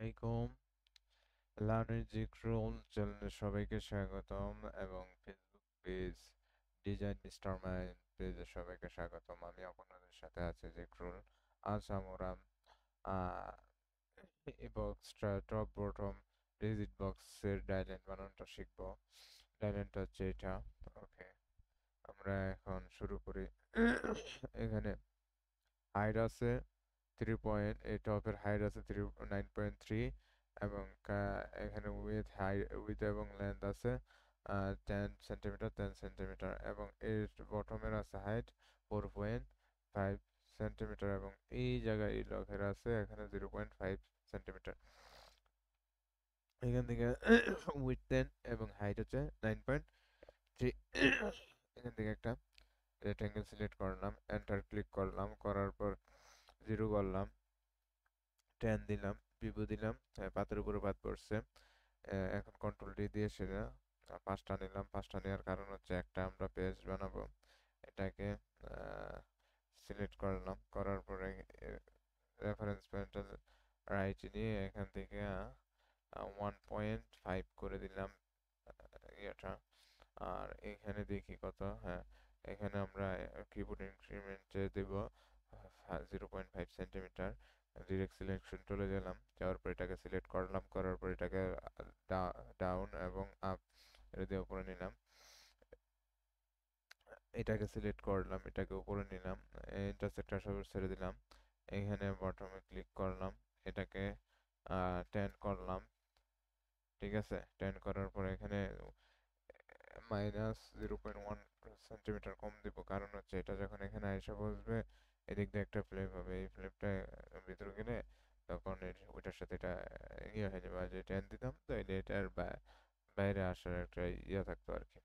আলাইকুম। লার্নের জিক্রোল চ্যানেলে সবাইকে স্বাগতম এবং Facebook page design mister mind পেজে সবাইকে স্বাগতম। আমি আপনাদের সাথে আছি জিক্রোল। আজ আমরা আহ এই বক্সটা টপ বটম রিজিড বক্সের ডাইল্যান্ড বানানোটা শিখবো। ডাইল্যান্ডটা হচ্ছে এটা। ওকে, আমরা এখন শুরু করি। এখানে হাইট আছে 3 পয়েন্ট, এই টপের হাইট আছে 9.3 এবং এখানে উইথ এবং লেন্থ আছে 10 সেন্টিমিটার 10 সেন্টিমিটার এবং এর বটমের আছে হাইট 4.5 সেন্টিমিটার এবং এই জায়গায় এই লকের আছে এখানে 0.5 সেন্টিমিটার। এখান থেকে উইথ 10 এবং হাইট হচ্ছে 9.3। এখান থেকে একটা রেক্টেঙ্গেল সিলেক্ট করলাম, এন্টার ক্লিক করলাম, করার পর জিরো করলাম, 10 দিলাম, ভিভো দিলাম, পাতের উপরে পাত পড়ছে। এখন কন্ট্রোল ডি দিয়ে সেটা পাঁচটা নিলাম। পাঁচটা নেওয়ার কারণ হচ্ছে একটা আমরা পেজ বানাবো, এটাকে সিলেক্ট করলাম, করার পরে রেফারেন্স পয়েন্টটা রাইট নিয়ে এখান থেকে 1.5 করে দিলাম ইয়েটা। আর এখানে দেখি কত, হ্যাঁ এখানে আমরা কিবোর্ড ইনক্রিমেন্টে দেব 0.5 সেন্টিমিটার। ডিরেক্ট সিলেকশন চলে গেলাম, যাওয়ার পর এটাকে সিলেক্ট করলাম, করার পর এটাকে ডাউন এবং আপ এটা দিয়ে উপরে নিলাম। এটাকে সিলেক্ট করলাম, এটাকে উপরে নিলাম, ইন্টারসেক্টর সব ছেড়ে দিলাম। এখানে বটমে ক্লিক করলাম, এটাকে 10 করলাম। ঠিক আছে, 10 করার পর এখানে -0.1 সেন্টিমিটার কম দিব, কারণ হচ্ছে এটা যখন এখানে এসে বসবে এদিক দিয়ে একটা ফ্লেপ হবে, এই ফ্লেপটা ভিতরে গেলে তখন ওইটার সাথে এটা ইয়ে হয়ে যাবে। আর যে 10 দিতাম তো এটার বাইরে আসার একটা ইয়ে থাকতো আর কি।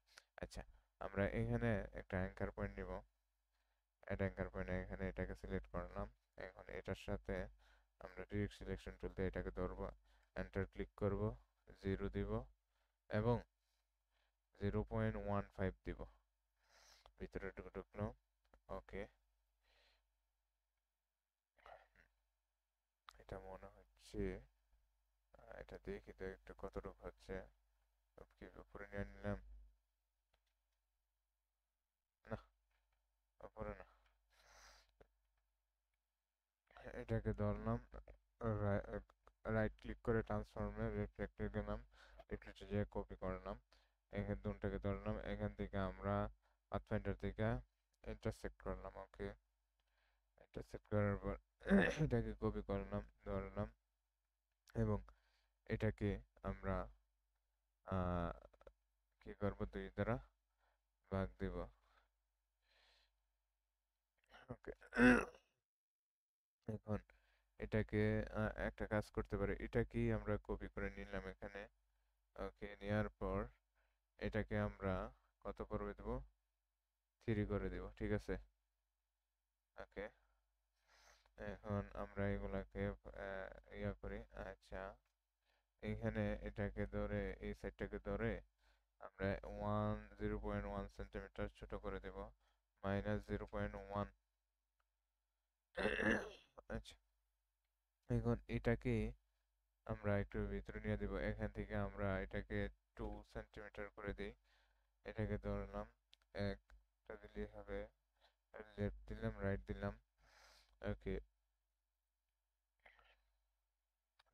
আচ্ছা, আমরা এখানে একটা অ্যাঙ্কার পয়েন্ট নিব। এটা অ্যাঙ্কার পয়েন্ট, এখানে এটাকে সিলেক্ট করলাম। এখন এটার সাথে আমরা ডিরেক্ট সিলেকশন টুল দিয়ে এটাকে ধরবো, এন্টার ক্লিক করব, জিরো দিব এবং 0.15 দিব, ভিতরে ঢুকলো। ওকে, এটা মনে হচ্ছে এটা দেখি তো একটু কতটুকু হচ্ছে। কি উপরে নিয়ে নিলাম, না উপরে না, এটাকে ধরলাম, রাইট ক্লিক করে ট্রান্সফর্মে রিফ্লেক্টে গেলাম, রিফ্লেক্টে যেয়ে কপি করলাম, এখান দুটাকে ধরলাম, এখান থেকে আমরা পাথফাইন্ডার থেকে ইন্টারসেক্ট করলাম। ওকে, ইন্টারসেক্ট করার পর এটাকে কপি করলাম, ধরলাম এবং এটাকে আমরা কি করবো, 2 দ্বারা ভাগ দিব। ওকে, এখন এটাকে একটা কাজ করতে পারি, এটাকেই আমরা কপি করে নিলাম এখানে। ওকে, নেওয়ার পর এটাকে আমরা কত করে দেব, 3 করে দেব। ঠিক আছে, ওকে, এখন আমরা এগুলাকে ইয়া করি। আচ্ছা, এখানে এটাকে ধরে এই সাইডটাকে ধরে আমরা 0.1 সেন্টিমিটার ছোট করে দেব, -0.1। আচ্ছা, এখন এটাকে আমরা একটু ভিতরে নিয়ে দেব, এখান থেকে আমরা এটাকে 2 সেন্টিমিটার করে দিই। এটাকে ধরলাম, একটা দিলেই হবে, লেফট দিলাম, রাইট দিলাম। ওকে,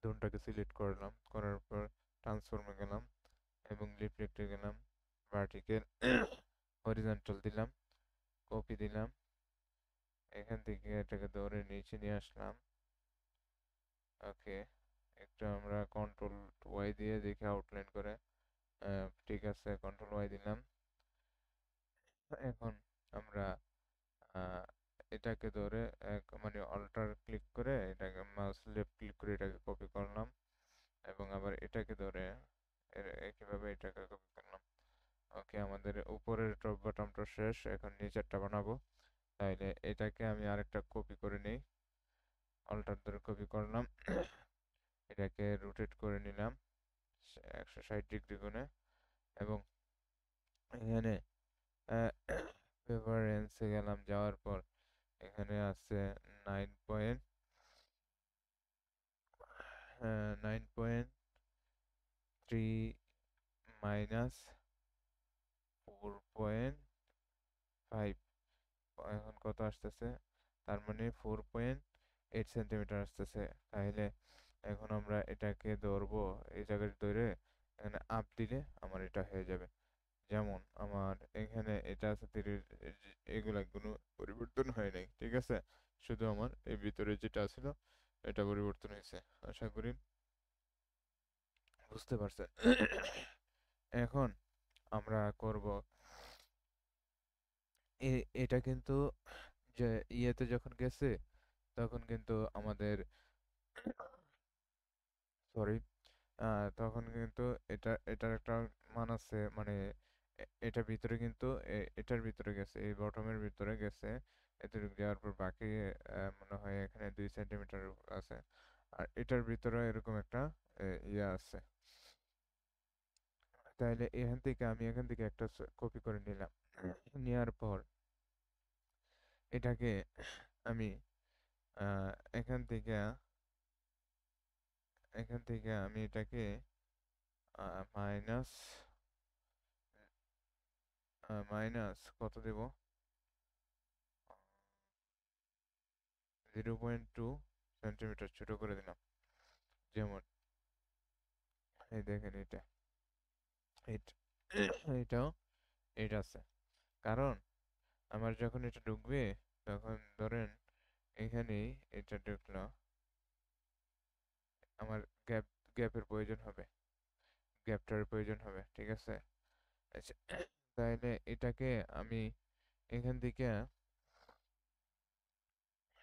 ধরনটাকে সিলেক্ট করলাম, করার পর ট্রান্সফর্মে গেলাম এবং রিফ্লেক্টে গেলাম, ভার্টিক্যাল হরিজন্টাল দিলাম, কপি দিলাম, এখান থেকে এটাকে ধরে নিচে নিয়ে আসলাম। ওকে, একটু আমরা কন্ট্রোল ওয়াই দিয়ে দেখি আউটলাইন করে। ঠিক আছে, কন্ট্রোল ওয়াই দিলাম। এখন আমরা আহ, এটাকে ধরে মানে অল্টার ক্লিক করে এটাকে মাউস লেফট ক্লিক করে এটাকে কপি করলাম এবং আবার এটাকে ধরে একইভাবে এটাকে কপি করলাম। ওকে, আমাদের উপরের টপ বটমটা শেষ, এখন নিচেরটা বানাবো। তাইলে এটাকে আমি আরেকটা কপি করে নিই, অল্টার ধরে কপি করলাম, এটাকে রোটেট করে নিলাম 160 ডিগ্রি কোণে এবং এখানে প্রেফারেন্সে গেলাম, যাওয়ার পর এখানে আছে 9 পয়েন্ট 9.3 মাইনাস 4.5, এখন কত আসতেছে? তার মানে 4.8 সেন্টিমিটার আসতেছে। তাহলে এখন আমরা এটাকে ধরবো, এই জায়গায় ধরে এখানে আপ দিলে আমার এটা হয়ে যাবে। যেমন আমার এখানে এটা আছে 30, এগুলা কোনো পরিবর্তন হয় নাই, ঠিক আছে? শুধু আমার এই ভিতরে যেটা ছিল এটা পরিবর্তন হয়েছে। আশা করি বুঝতে পারছেন। এখন আমরা করব এটা কিন্তু, যে ইয়েতে যখন গেছে তখন কিন্তু আমাদের, সরি, তখন কিন্তু এটার একটা মান আছে, মানে এটার ভিতরে কিন্তু এটার ভিতরে গেছে, এই বটমের ভিতরে গেছে। এতটুকু যাওয়ার পর বাকি মনে হয় এখানে 2 সেন্টিমিটার আছে। আর এটার ভিতরে এরকম একটা ইয়ে আছে। তাহলে এখান থেকে একটা কপি করে নিলাম। নেওয়ার পর এটাকে আমি আহ, এখান থেকে আমি এটাকে মাইনাস মাইনাস কত দেব, 0.2 সেন্টিমিটার ছোট করে দিলাম। যেমন এই দেখেন এটা, এটা এটাও এটা আছে। কারণ আমার যখন এটা ঢুকবে তখন ধরেন এখানেই এটা ঢুকলো, আমার গ্যাপ গ্যাপের প্রয়োজন হবে, গ্যাপটার প্রয়োজন হবে, ঠিক আছে? আচ্ছা, তাহলে এটাকে আমি এখান থেকে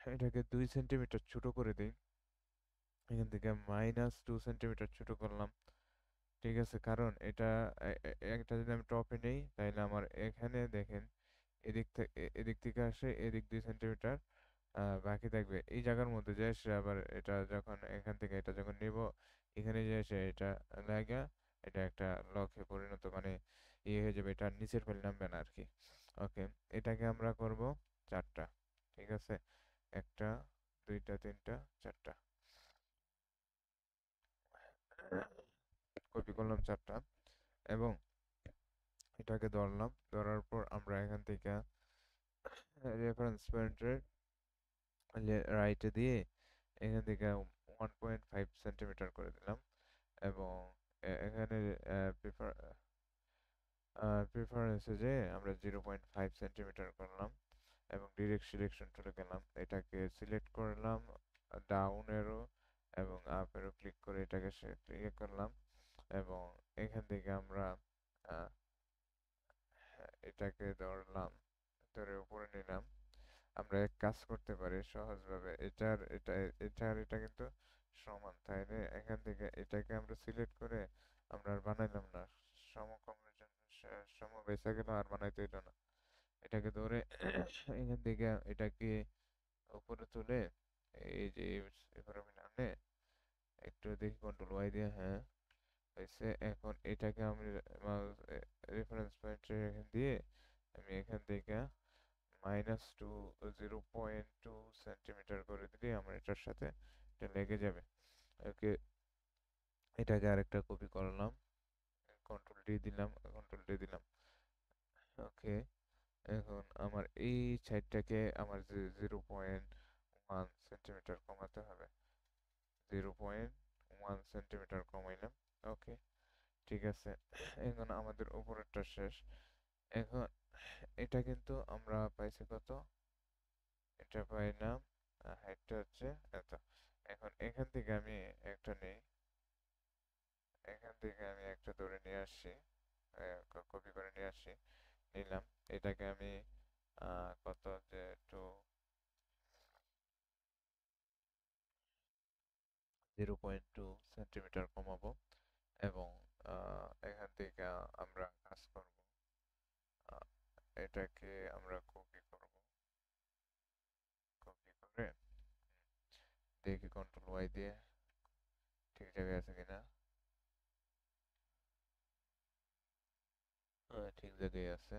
এটাকে 2 সেন্টিমিটার ছোট করে দিই। এখান থেকে -2 সেন্টিমিটার ছোট করলাম, ঠিক আছে? কারণ এটা একটা যদি আমি টপে নেই তাহলে আমার এখানে দেখেন এদিক থেকে আসে এদিক 2 সেন্টিমিটার বাকি থাকবে এই জায়গার মধ্যে, যে এসে আবার এটা যখন এখান থেকে এটা যখন নিব এখানে যে এসে এটা লাগা, এটা একটা লকে পরিণত, মানে ইয়ে হয়ে যাবে, এটা নিচের ফেলে নামবে না আর কি। ওকে, এটাকে আমরা করব 4টা, ঠিক আছে? 1টা, 2টা, 3টা, 4টা, কপি করলাম 4টা। এবং এটাকে ধরলাম, ধরার পর আমরা এখান থেকে রেফারেন্স পয়েন্টের রাইটে দিয়ে এখান থেকে 1.5 সেন্টিমিটার করে দিলাম। এবং এখানে প্রিফারেন্সে যে আমরা 0.5 সেন্টিমিটার করলাম এবং ডিরেক্ট সিলেকশন চলে গেলাম, এটাকে সিলেক্ট করলাম ডাউন এরো এবং আপ এরো ক্লিক করে এটাকে ইয়ে করলাম। এবং এখান থেকে আমরা আহ, এটাকে ধরলাম, ধরে উপরে নিলাম। আমরা এক কাজ করতে পারি সহজভাবে, এটা কিন্তু সমান, তাই না? এখান থেকে এটাকে আমরা সিলেক্ট করে আমরা আর বানাইলাম না, সমকোণের জন্য সম বেঁচে গেল, আর বানাইতে হইলো না। এটাকে ধরে এখান থেকে এটাকে উপরে তুলে এই যে এভাবে নামে একটু দেখি কন্ট্রোল ওয়াই দিয়ে, হ্যাঁ হয়েছে। এখন এটাকে আমি রেফারেন্স পয়েন্টের এখান দিয়ে আমি এখান থেকে -0.2 সেন্টিমিটার করে দিলে আমার এটার সাথে এটা লেগে যাবে। ওকে, এটাকে আরেকটা কপি করলাম, কন্ট্রোল ডি দিলাম। ওকে, এখন আমার এই সাইডটাকে আমার 0.1 সেন্টিমিটার কমাতে হবে, 0.1 সেন্টিমিটার কমাইলাম। ওকে, ঠিক আছে। এখন আমাদের উপরেরটা শেষ। এখন এটা কিন্তু আমরা পাইছি কত, এটা পাইলাম, হাইটটা হচ্ছে এত। এখন এখান থেকে আমি একটা নেই, এখান থেকে আমি একটা ধরে নিয়ে আসছি, কপি করে নিয়ে আসছি, নিলাম। এটাকে আমি কত যে একটু 0.2 সেন্টিমিটার কমাবো। এবং এখান থেকে আমরা কাজ করব, আহ, এটাকে আমরা কপি করব, কপি করে দেখি কন্ট্রোল ওয়াই দিয়ে ঠিক জায়গায় আছে কিনা। হ্যাঁ, ঠিক জায়গায় আছে।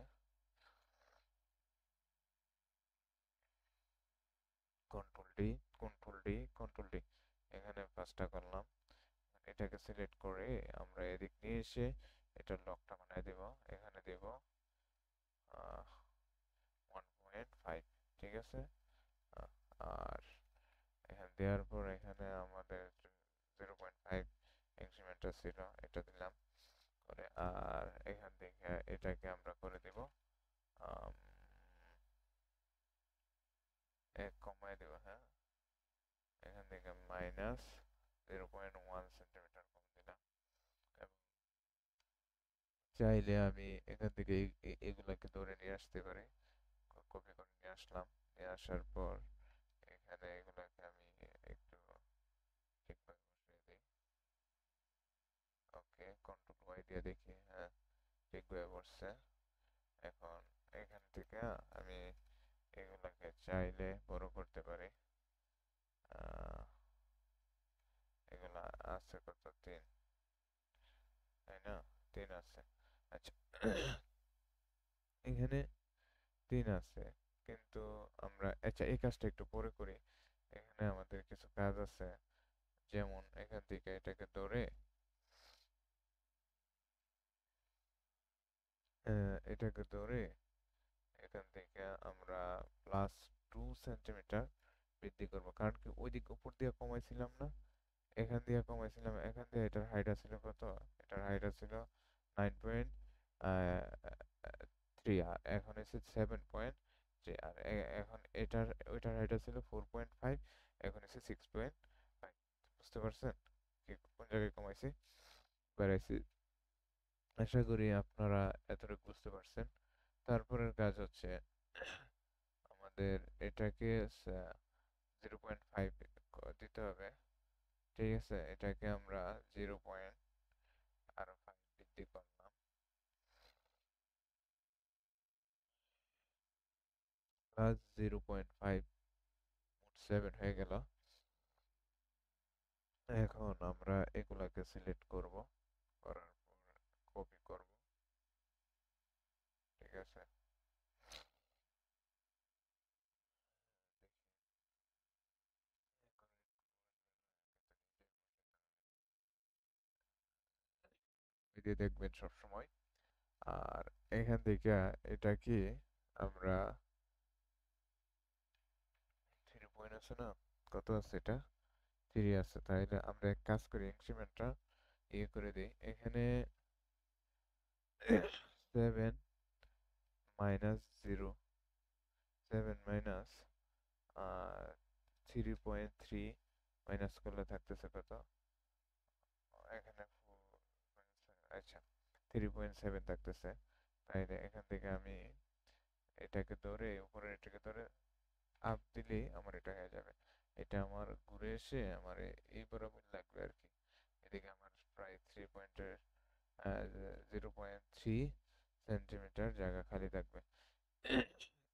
Control D, control D, control D, এখানে 5টা করলাম। সিলেক্ট করে আমরা এদিক নিয়ে এসে এটার লকটা বানায় দেব। এখানে দেব 1.5, ঠিক আছে। আহ, আর এখানে দেওয়ার পর এখানে আমাদের 0.5 ইনক্রিমেন্টটা ছিল, এটা দিলাম করে। আর এখান থেকে এটাকে আমরা করে দেব আম, 1 কমায় দেব, হ্যাঁ। এখান থেকে -0.1 সেন্টিমিটার কম দিলাম। এবং চাইলে আমি এখান থেকে এগুলাকে ধরে নিয়ে আসতে পারি। কপি করে নিয়ে আসলাম, নিয়ে আসার পর এখানে এগুলাকে আমি একটু ঠিকভাবে বসিয়ে দিই। ওকে, কন্ট্রোল ওয়াই দিয়ে দেখি, হ্যাঁ ঠিকভাবে বসছে। এখন এখান থেকে আমি এগুলাকে চাইলে বড় করতে পারি। আহ, এগুলা আছে কত, 3, তাই না? 3 আছে। আচ্ছা, এখানে 3 আছে, কিন্তু আমরা আচ্ছা এই কাজটা একটু পরে করি। এখানে আমাদের কিছু কাজ আছে, যেমন এখান থেকে এটাকে ধরে এখান থেকে আমরা +2 সেন্টিমিটার বৃদ্ধি করব। কারণ কি ওইদিক উপর দিয়ে কমাইছিলাম না, এখান দিয়ে কমাইছিলাম। এখান দিয়ে এটার হাইট ছিল কত, এটার হাইট ছিল 9.3, এখন এসে 7.3। আর এখন ওইটার হাইট ছিল 4.5, এখন এসে 6.5। বুঝতে পারছেন কি কোন জায়গায় কমাইছি বাড়াইছি? আশা করি আপনারা এতটুকু বুঝতে পারছেন। তারপরের কাজ হচ্ছে আমাদের এটাকে 0.5 দিতে হবে, ঠিক আছে। এটাকে আমরা 0.5 বৃদ্ধি করলাম, +0.5, মোট 7 হয়ে গেল। এখন আমরা এগুলাকে সিলেক্ট করব, করার পর কপি করব, ঠিক আছে। দিয়ে দেখবেন সব সময়। আর এখান থেকে এটা কি আমরা 3 পয়েন্ট আছে না, কত আছে এটা, 3 আছে। তাইলে আমরা এক কাজ করি, ইনক্রিমেন্টটা করে দিই। এখানে 7 -0, 7 মাইনাস 3.3 মাইনাস করলে থাকতেছে কত, এখানে আচ্ছা 3.7 থাকতেছে। তাইলে এখান থেকে আমি এটাকে ধরে উপরে, এটাকে ধরে আপ দিলেই আমার এটা হয়ে যাবে। এটা আমার ঘুরে এসে আমার এই বরাবর লাগবে আর কি। এদিকে আমার প্রায় 0.3 জায়গা খালি থাকবে।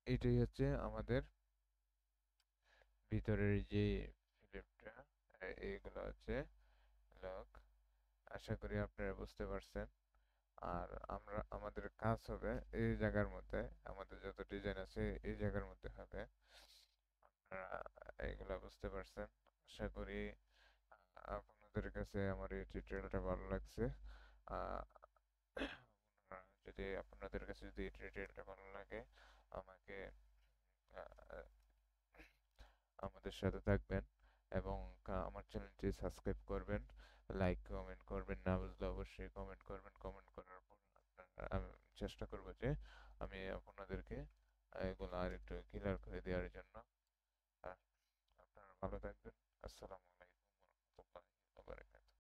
এটাই হচ্ছে আমাদের ভিতরের যে ফিল্মটা, এইগুলো হচ্ছে লক। আশা করি আপনারা বুঝতে পারছেন। আর আমাদের কাজ হবে এই জায়গার মধ্যে, আমাদের যত ডিজাইন আছে এই জায়গার মধ্যে হবে। আপনারা এইগুলা বুঝতে পারছেন। আশা করি আপনাদের কাছে আমার এই টিউটোরিয়ালটা ভালো লাগছে। আহ, যদি আপনাদের কাছে যদি এই টিউটোরিয়ালটা ভালো লাগে, আমাকে আহ, আমাদের সাথে থাকবেন এবং আমার চ্যানেলটি সাবস্ক্রাইব করবেন, লাইক কমেন্ট করবেন, না বুঝলে অবশ্যই কমেন্ট করবেন। কমেন্ট করার পর আমি চেষ্টা করব যে আমি আপনাদেরকে এগুলো আর একটু ক্লিয়ার করে দেওয়ার জন্য। আহ, আপনারা ভালো থাকবেন। আসসালামু আলাইকুম।